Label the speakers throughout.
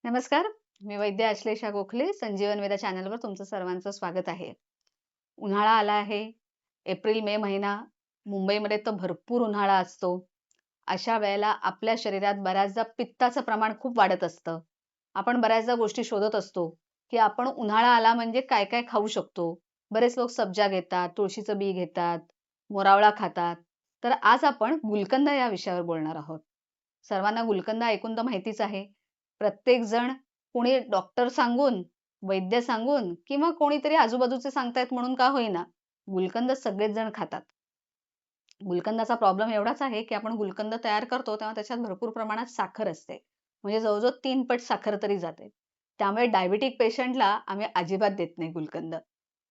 Speaker 1: नमस्कार. मी वैद्य आश्लेषा गोखले. संजीवन वेदा चॅनलवर तुमचं सर्वांचं स्वागत आहे. उन्हाळा आला आहे. एप्रिल-मे महिना. मुंबईमध्ये तर भरपूर उन्हाळा असतो. अशा वेळेला आपल्या शरीरात बऱ्याचदा पित्ताचं प्रमाण खूप वाढत असतं. आपण बऱ्याचदा गोष्टी शोधत असतो, की आपण उन्हाळा आला म्हणजे काय-काय खाऊ शकतो. बरेच लोक सब्जा घेतात, तुळशीचं बी घेतात, मोरावळा खातात. तर आज आपण गुलकंद या विषयावर बोलणार आहोत. सर्वांना गुलकंद ऐकून तर माहितीच आहे. प्रत्येक जण कोणी डॉक्टर सांगून, वैद्य सांगून किंवा कोणीतरी आजूबाजूचे सांगतायत म्हणून का होईना, गुलकंद सगळेच जण खातात. गुलकंदाचा प्रॉब्लेम एवढाच आहे, की आपण गुलकंद तयार करतो तेव्हा त्याच्यात भरपूर प्रमाणात साखर असते. म्हणजे जवळ-जवळ 3 पट साखर तरी जाते. त्यामुळे डायबिटिक पेशंटला आम्ही अजिबात देत नाही गुलकंद.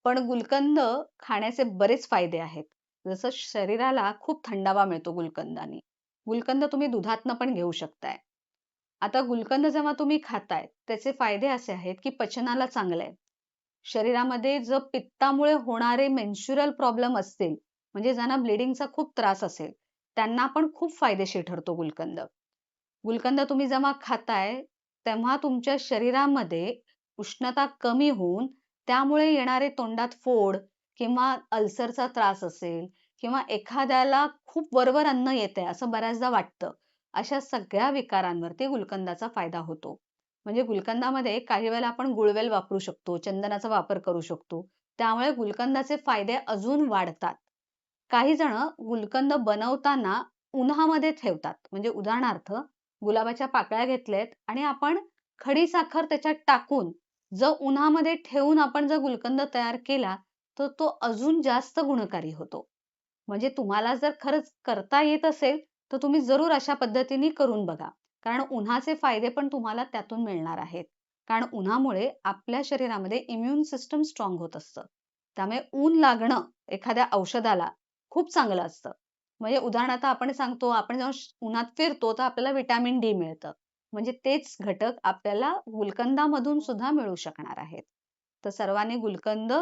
Speaker 1: पण गुलकंद खाण्याचे बरेच फायदे आहेत. जसं शरीराला खूप थंडावा मिळतो गुलकंदाने. गुलकंद तुम्ही दुधातनं पण घेऊ शकताय. आता गुलकंद जेव्हा तुम्ही खाताय, त्याचे फायदे असे आहेत, की पचनाला चांगलं आहे. शरीरामध्ये जर पित्तामुळे होणारे मेन्स्ट्रुअल प्रॉब्लेम असतील, म्हणजे ज्यांना ब्लिडिंगचा खूप त्रास असेल, त्यांना पण खूप फायदेशीर ठरतो गुलकंद. गुलकंद तुम्ही जेव्हा खाताय, तेव्हा तुमच्या शरीरामध्ये उष्णता कमी होऊन त्यामुळे येणारे तोंडात फोड किंवा अल्सरचा त्रास असेल किंवा एखाद्याला खूप वरवर अन्न येतंय असं बऱ्याचदा वाटतं. अशा सगळ्या विकारांवरती गुलकंदाचा फायदा होतो. म्हणजे गुलकंदामध्ये काही वेळेला आपण गुळवेल वापरू शकतो, चंदनाचा वापर करू शकतो. त्यामुळे गुलकंदाचे फायदे अजून वाढतात. काही जण गुलकंद बनवताना उन्हामध्ये ठेवतात. म्हणजे उदाहरणार्थ गुलाबाच्या पाकळ्या घेतल्यात आणि आपण खडी साखर त्याच्यात टाकून जर उन्हामध्ये ठेवून आपण जर गुलकंद तयार केला, तर तो अजून जास्त गुणकारी होतो. म्हणजे तुम्हाला जर खरंच करता येत असेल, तर तुम्ही जरूर अशा पद्धतीने करून बघा. कारण उन्हाचे फायदे पण तुम्हाला त्यातून मिळणार आहेत. कारण उन्हामुळे आपल्या शरीरामध्ये इम्यून सिस्टम स्ट्रॉंग होत असतं. त्यामुळे ऊन लागणं एखाद्या औषधाला खूप चांगलं असतं. म्हणजे उदाहरणार्थ आपण सांगतो, आपण जेव्हा उन्हात फिरतो, तर आपल्याला व्हिटॅमिन डी मिळतं. म्हणजे तेच घटक आपल्याला गुलकंदामधून सुद्धा मिळू शकणार आहेत. तर सर्वांनी गुलकंद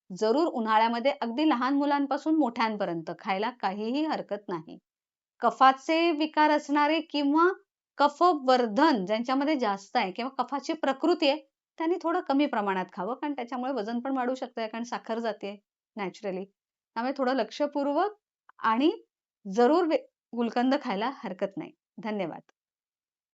Speaker 1: जरूर उन्हाळ्यामध्ये अगदी लहान मुलांपासून मोठ्यांपर्यंत खायला काहीही हरकत नाही. कफाचे विकार असणारे किंवा कफवर्धन ज्यांच्यामध्ये जास्त आहे किंवा कफाची प्रकृती आहे, त्यांनी थोडं कमी प्रमाणात खावं. कारण त्याच्यामुळे वजन पण वाढू शकतंय कारण साखर जातेय नॅचरली. त्यामुळे थोडं लक्षपूर्वक आणि जरूर गुलकंद खायला हरकत नाही. धन्यवाद.